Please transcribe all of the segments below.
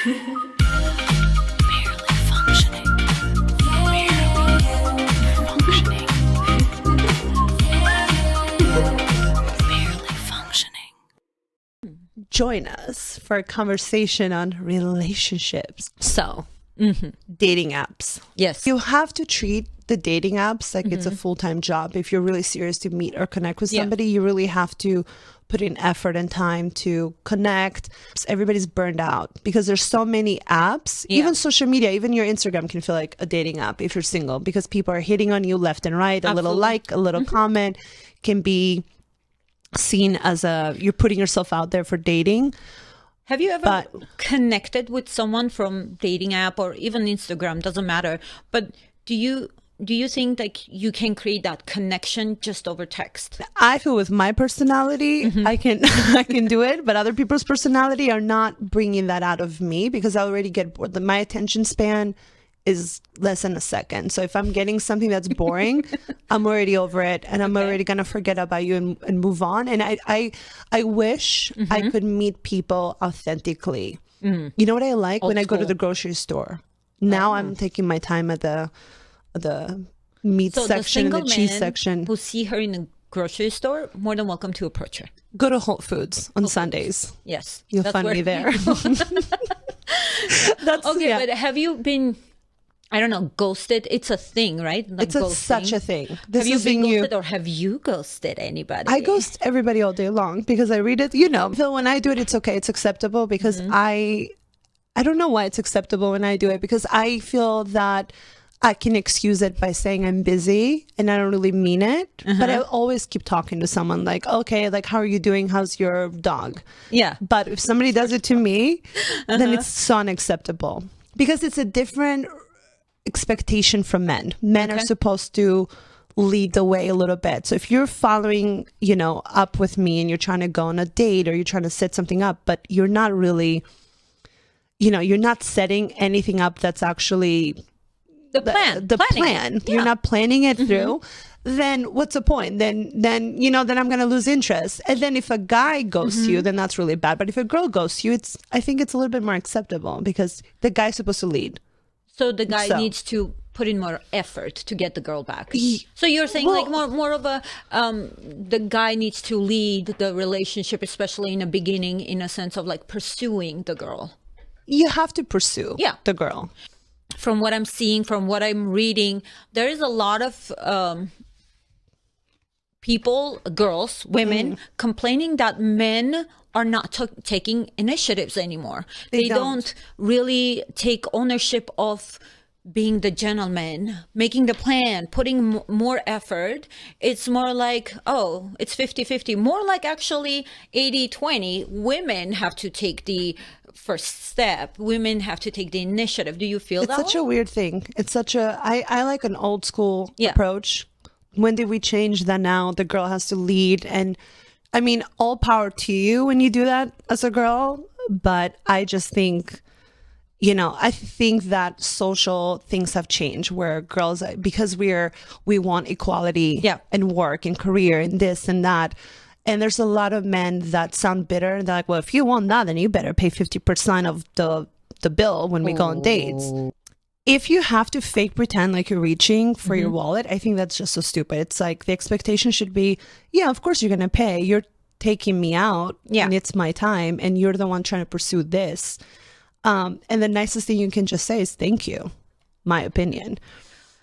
Barely functioning. Barely functioning. Barely functioning. Join us for a conversation on relationships. So, dating apps. Yes. You have to treat the dating apps like it's a full-time job. If you're really serious to meet or connect with somebody, you really have to put in effort and time to connect. Everybody's burned out because there's so many apps. Even social media, even your Instagram can feel like a dating app if you're single, because people are hitting on you left and right. A little like, a little comment can be seen as you're putting yourself out there for dating. Have you ever connected with someone from dating app or even Instagram? Doesn't matter. But do you think like you can create that connection just over text? I feel with my personality, I can do it, but other people's personality are not bringing that out of me because I already get bored. My attention span is less than a second. So if I'm getting something that's boring, I'm already over it, and I'm already gonna forget about you and move on. And I wish I could meet people authentically. You know what I like? When I go to the grocery store. Now I'm taking my time at the meat section and the cheese section. Who see her in the grocery store, more than welcome to approach her. Go to Whole Foods on Sundays. Yes. You'll find me there. That's okay, but have you been, I don't know, ghosted? It's a thing, right? Like it's such a thing. Have you been ghosted or have you ghosted anybody? I ghost everybody all day long because I read it. You know, so when I do it, it's okay. It's acceptable because I don't know why it's acceptable when I do it, because I feel that I can excuse it by saying I'm busy and I don't really mean it. But I always keep talking to someone like, okay, like, how are you doing? How's your dog? Yeah. But if somebody does it to me, then it's so unacceptable because it's a different expectation from men. Men are supposed to lead the way a little bit. So if you're following, up with me and you're trying to go on a date or you're trying to set something up, but you're not really, you're not setting anything up that's actually the plan. Yeah. You're not planning it through. Then what's the point? Then I'm going to lose interest. And then if a guy ghosts you, then that's really bad. But if a girl ghosts you, I think it's a little bit more acceptable because the guy's supposed to lead. So the guy needs to put in more effort to get the girl back. So you're saying like more of a, the guy needs to lead the relationship, especially in the beginning, in a sense of like pursuing the girl. You have to pursue the girl. From what I'm seeing, from what I'm reading, there is a lot of people, girls, women, complaining that men are not taking initiatives anymore. They don't really take ownership of being the gentleman, making the plan, putting more effort. It's more like, it's 50-50. More like actually 80-20. Women have to take the first step. Women have to take the initiative. Do you feel that? It's such a weird thing. It's such a, I like an old school approach. When did we change that now? The girl has to lead. And I mean, all power to you when you do that as a girl. But I just think, I think that social things have changed where girls, because we want equality and work and career and this and that. And there's a lot of men that sound bitter. They're like, well, if you want that, then you better pay 50% of the bill when we go on dates. If you have to fake pretend like you're reaching for your wallet, I think that's just so stupid. It's like the expectation should be, of course you're going to pay. You're taking me out and it's my time and you're the one trying to pursue this. And the nicest thing you can just say is thank you, my opinion.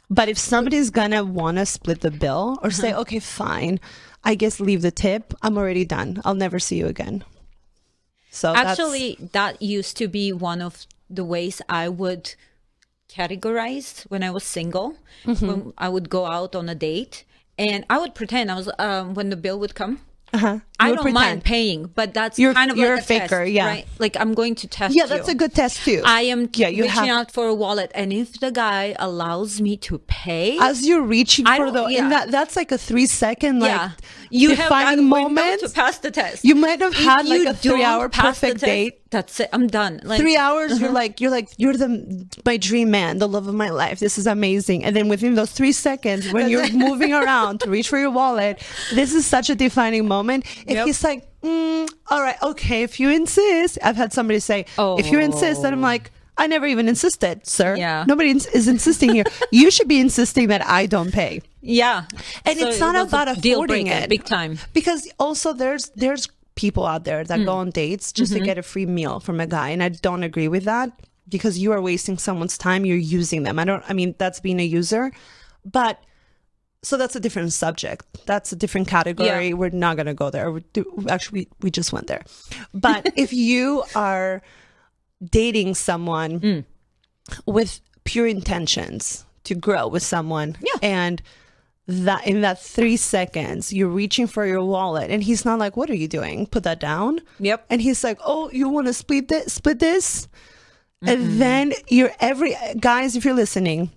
But if somebody's going to want to split the bill or say, okay, fine, I guess leave the tip, I'm already done. I'll never see you again. So actually, that used to be one of the ways I would categorize when I was single. When I would go out on a date and I would pretend I was, when the bill would come, I don't mind paying, but that's kind of you're like a faker, test, right? Like I'm going to test you. Yeah, that's a good test too. I am reaching out for a wallet, and if the guy allows me to pay, as you're reaching for that's like a 3-second you defining have moment to pass the test. You might have had like a 3-hour perfect date. That's it. I'm done. Like 3 hours, you're my dream man, the love of my life. This is amazing. And then within those 3 seconds, when you're moving around to reach for your wallet, this is such a defining moment. If he's like, all right, okay, if you insist. I've had somebody say, if you insist, then I'm like, I never even insisted, sir. Yeah. Nobody is insisting here. You should be insisting that I don't pay. Yeah. And So it's not it was about a deal affording breaker, it. big time. Because also there's people out there that go on dates just to get a free meal from a guy. And I don't agree with that, because you are wasting someone's time. You're using them. I mean, that's being a user. But so that's a different subject. That's a different category. Yeah. We're not going to go there. Actually, we just went there. But if you are dating someone with pure intentions to grow with someone, and that in that 3 seconds you're reaching for your wallet and he's not like, what are you doing? Put that down. Yep. And he's like, oh, you want to split this? And then guys, if you're listening,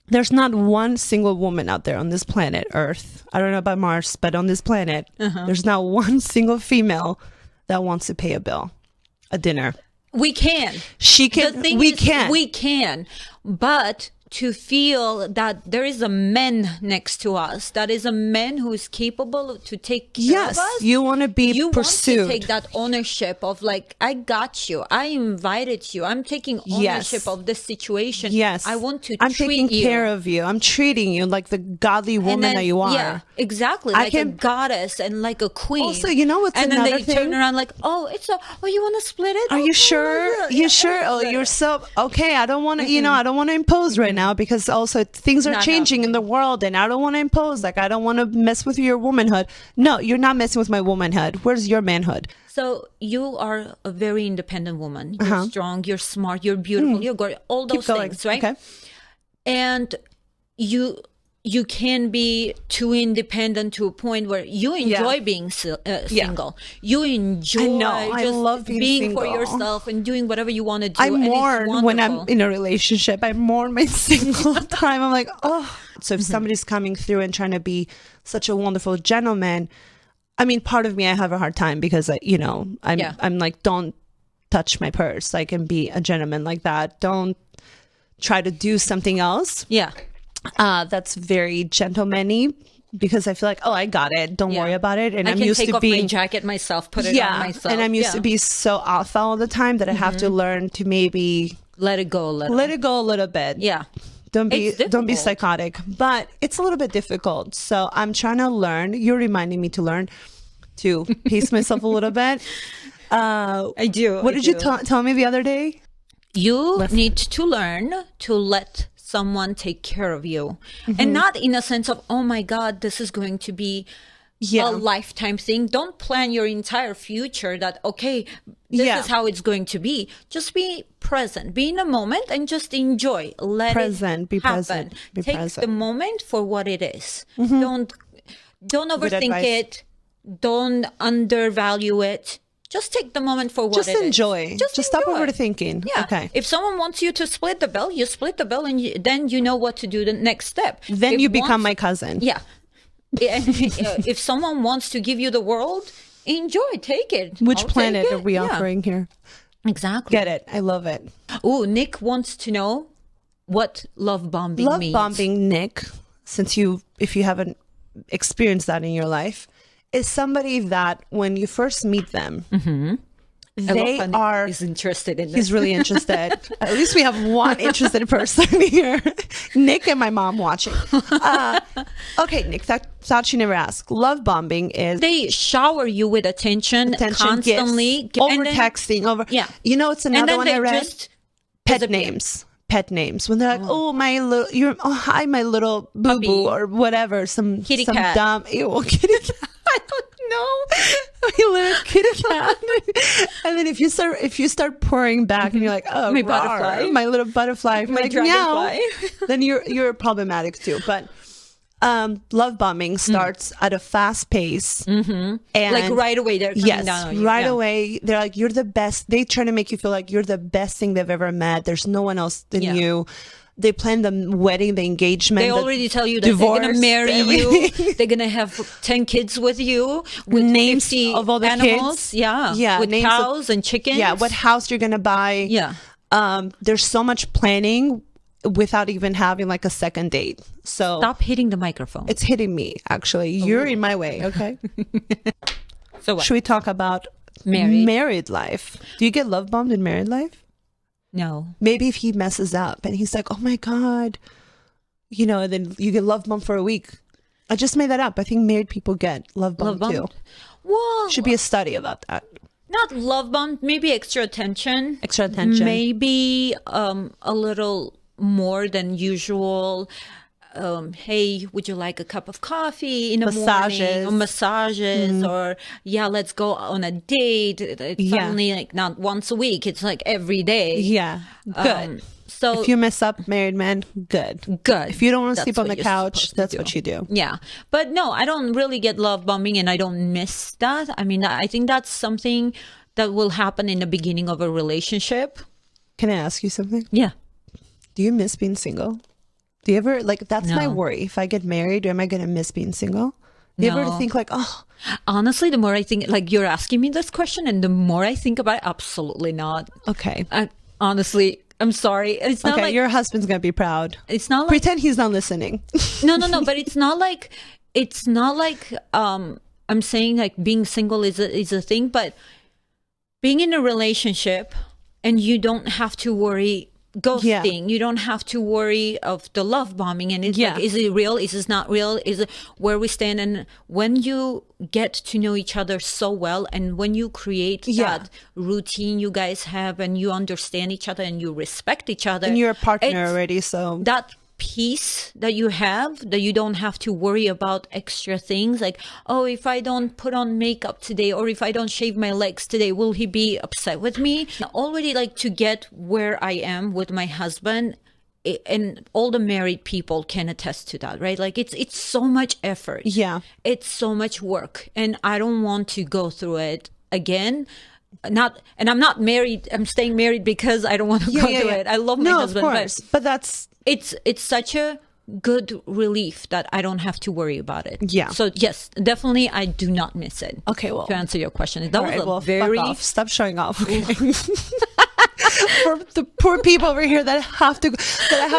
there's not one single woman out there on this planet Earth. I don't know about Mars, but on this planet, there's not one single female that wants to pay a bill, a dinner. We can. She can. The thing We is, can. We can. But to feel that there is a man next to us, that is a man who is capable to take care of us. You want to be You pursued. want to take that ownership of like, I got you. I invited you. I'm taking ownership of this situation. Yes. I want to I'm treat taking you. care of you. I'm treating you like the godly woman that you are. Yeah, exactly. I Like a goddess and like a queen. Also, you know what's and then another they thing? turn around like, oh, you want to split it? Are you Okay, sure? yeah, You yeah, sure? yeah. Oh, you're so okay. I don't want to, I don't want to impose right now, because also things are Not changing in the world and I don't want to impose. Like, I don't want to mess with your womanhood. No, you're not messing with my womanhood. Where's your manhood? So you are a very independent woman. You're strong, you're smart, you're beautiful, you're gorgeous, all those going. things, right? Okay. And you can be too independent to a point where you enjoy being single. You enjoy I know. I just love being for single. yourself and doing whatever you want to do. I and it's mourn when I'm wonderful. in a relationship. I mourn my single time. I'm like, oh. So if somebody's coming through and trying to be such a wonderful gentleman, I mean, part of me, I have a hard time because, I'm like, don't touch my purse. I can be a gentleman like that. Don't try to do something else. Yeah. That's very gentleman-y, because I feel like, oh, I got it. Don't worry about it. And I I'm can used take to off being my jacket myself, put it on myself. and I'm used to be so alpha all the time that I have to learn to maybe let it go a little. let it go a little bit. Yeah. Don't be It's don't be difficult. psychotic, but it's a little bit difficult. So I'm trying to learn. You're reminding me to learn to pace myself a little bit. I do. What did you tell me the other day? You need to learn to let someone take care of you, and not in a sense of, oh my God, this is going to be a lifetime thing. Don't plan your entire future that, okay, this is how it's going to be. Just be present, be in a moment and just enjoy. Let it Be happen. present. Be Take present. the moment for what it is. Don't overthink advice. it. Don't undervalue it. Just take the moment for what Just it is. enjoy. Just stop enjoy. overthinking. Yeah. Okay. If someone wants you to split the bill, you split the bill, and then you know what to do the next step. Then If you become wants- my cousin. Yeah. If someone wants to give you the world, enjoy, take it. Which I'll planet take are it. we Yeah. offering here? Exactly. Get it. I love it. Oh, Nick wants to know what love bombing Love means. bombing, Nick, if you haven't experienced that in your life, is somebody that when you first meet them, they are. He's interested in this. He's really interested. At least we have one interested person here. Nick and my mom watching. Okay, Nick, thought you never asked. Love bombing is They shower you with attention constantly. gifts, over and then- texting, over. Yeah. You know, it's And another then one they I read. just Pet disappear. names. Pet names. When they're like, oh, my little, hi, my little boo Puppy. boo, or whatever. Some Kitty some cat. dumb, ew, kitty cat. I don't know. My little kitty cat. And then if you start pouring back and you're like, oh, My rawr, butterfly. my little butterfly, My like, meow, dragonfly. then you're problematic too. But love bombing starts at a fast pace, and Like right away, they're coming yes, down on you. right Yeah. away. They're like, you're the best. They try to make you feel like you're the best thing they've ever met. There's no one else than Yeah. you. They plan the wedding, the engagement. They the already tell you that they're divorce, going to marry you. everything. They're going to have 10 kids with you, with Names 50 of all the animals. kids. Yeah. Yeah, With names of- cows and chickens. Yeah, what house you're gonna buy. Yeah. There's so much planning without even having like a second date. So Stop hitting the microphone. it's hitting me actually. You're in my way. Okay. So what? Should we talk about married life? Do you get love bombed in married life? No. Maybe if he messes up and he's like, oh my God, and then you get love bombed for a week. I just made that up. I think married people get love bombed too. Well, should be a study about that. Not love bombed, maybe extra attention. Extra attention. Maybe a little more than usual. Hey, would you like a cup of coffee in the morning? Or massages, or let's go on a date. It's only like not once a week. It's like every day. Yeah, good. So if you mess up, married man, good. If you don't want to sleep on the couch, that's what you do. Yeah, but no, I don't really get love bombing, and I don't miss that. I mean, I think that's something that will happen in the beginning of a relationship. Can I ask you something? Yeah. Do you miss being single? Do you ever, that's my worry. If I get married, am I going to miss being single? Do you ever think like, oh. Honestly, the more I think, like you're asking me this question, and the more I think about it, absolutely not. Okay. Honestly, I'm sorry. It's not like your husband's going to be proud. It's not like. Pretend he's not listening. No. But it's not like, I'm saying like being single is a thing, but being in a relationship and you don't have to worry ghosting, you don't have to worry of the love bombing, and it's like, is it real, is it not real, is it where we stand? And when you get to know each other so well, and when you create that routine you guys have, and you understand each other and you respect each other, and you're a partner already, so that peace that you have, that you don't have to worry about extra things like, oh, if I don't put on makeup today, or if I don't shave my legs today, will he be upset with me? Already, like, to get where I am with my husband, and all the married people can attest to that, right? Like, it's so much effort. Yeah, it's so much work, and I don't want to go through it again. I'm not married. I'm staying married because I don't want to go through it. I love my husband, of course, but that's it's such a good relief that I don't have to worry about it. Yeah. So yes, definitely, I do not miss it. Okay, well, to answer your question, that was a very fuck off. Stop showing off. Okay. For the poor people over here that I have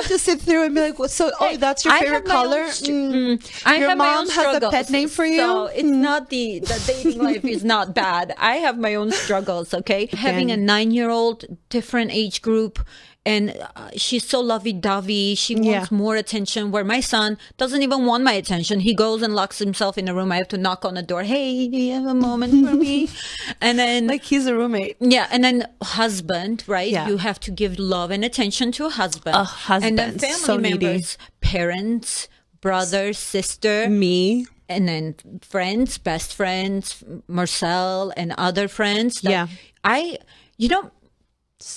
to sit through and be like, well, so that's your favorite color? Your mom has a pet name for you? So it's not the dating life is not bad. I have my own struggles, okay? Having a 9-year-old, different age group, and she's so lovey-dovey. She wants more attention, where my son doesn't even want my attention. He goes and locks himself in a room. I have to knock on the door. Hey, do you have a moment for me? And then, like, he's a roommate. Yeah. And then husband, right? Yeah. You have to give love and attention to a husband. And then family members, parents, brother, sister. Me. And then friends, best friends, Marcel and other friends. Like,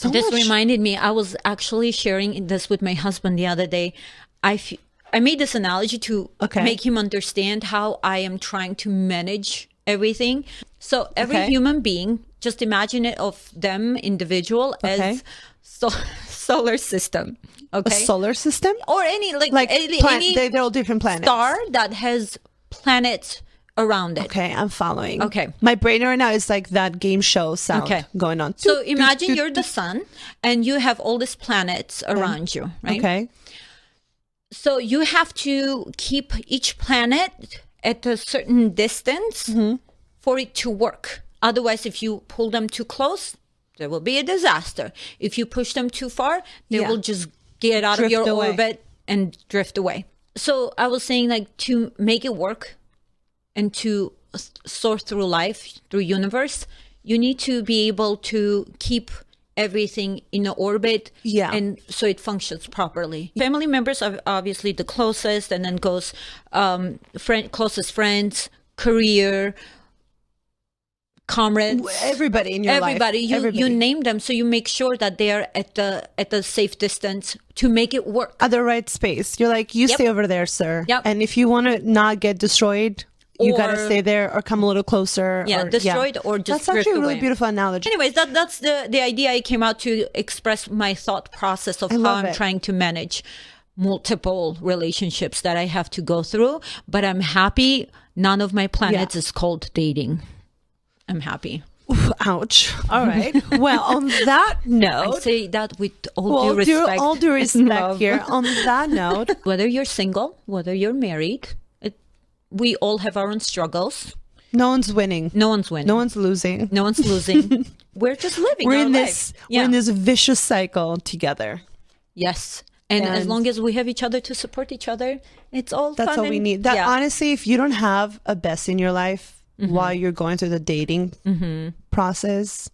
this reminded me, I was actually sharing this with my husband the other day. I made this analogy to make him understand how I am trying to manage everything. So every human being, just imagine it of them individual as solar system. Okay. A solar system? Or any any they're all different planets. Star that has planets around it. Okay, I'm following. Okay. My brain right now is like that game show sound going on. So imagine you're the sun and you have all these planets around you, right? Okay. So you have to keep each planet at a certain distance for it to work. Otherwise, if you pull them too close, there will be a disaster. If you push them too far, they will just get out of your orbit and drift away. So I was saying, like, to make it work and to soar through life, through universe, you need to be able to keep everything in an orbit, and so it functions properly. Family members are obviously the closest, and then goes closest friends, career, comrades, everybody in your life. You name them, so you make sure that they are at the safe distance to make it work at the right space. You're like, you stay over there, sir. And if you want to not get destroyed, you got to stay there or come a little closer. Destroyed or just that's actually a really away. Beautiful analogy. Anyways, that's the idea I came out to express my thought process of how I'm trying to manage multiple relationships that I have to go through. But I'm happy none of my planets is called dating. I'm happy. Oof, ouch. All right. Well, on that note, I say that with all due respect. All due respect here. On that note, whether you're single, whether you're married, we all have our own struggles. No one's winning. No one's winning. No one's losing. No one's losing. We're just living We're our in life. this. Yeah. We're in this vicious cycle together. Yes. And as And- long as we have each other to support each other, it's all That's fun all we and- need. That yeah. honestly, if you don't have a best in your life while you're going through the dating process,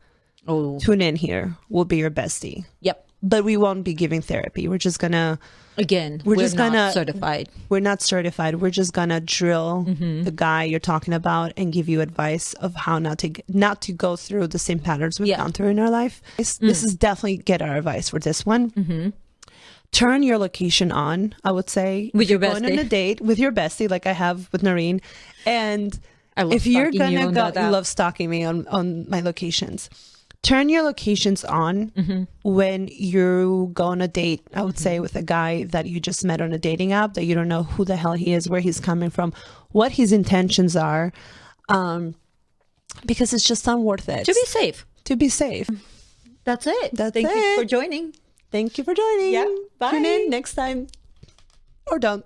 Oh. tune in here. We'll be your bestie. Yep. But we won't be giving therapy. We're just gonna. Again, We're we're just not gonna- certified. We're not certified. We're just gonna drill the guy you're talking about and give you advice of how not to go through the same patterns we've Yeah. gone through in our life. This is definitely get our advice for this one. Turn your location on. I would say With if your you're going on bestie. a date with your bestie, like I have with Narine, and I love if you're stalking you gonna on go, that you app. love stalking me on my locations. Turn your locations on when you go on a date, I would say, with a guy that you just met on a dating app that you don't know who the hell he is, where he's coming from, what his intentions are, because it's just not worth it. To be safe. To be safe. That's it. That's Thank you it. for joining. Thank you for joining. Yeah, bye. Tune in next time. Or don't.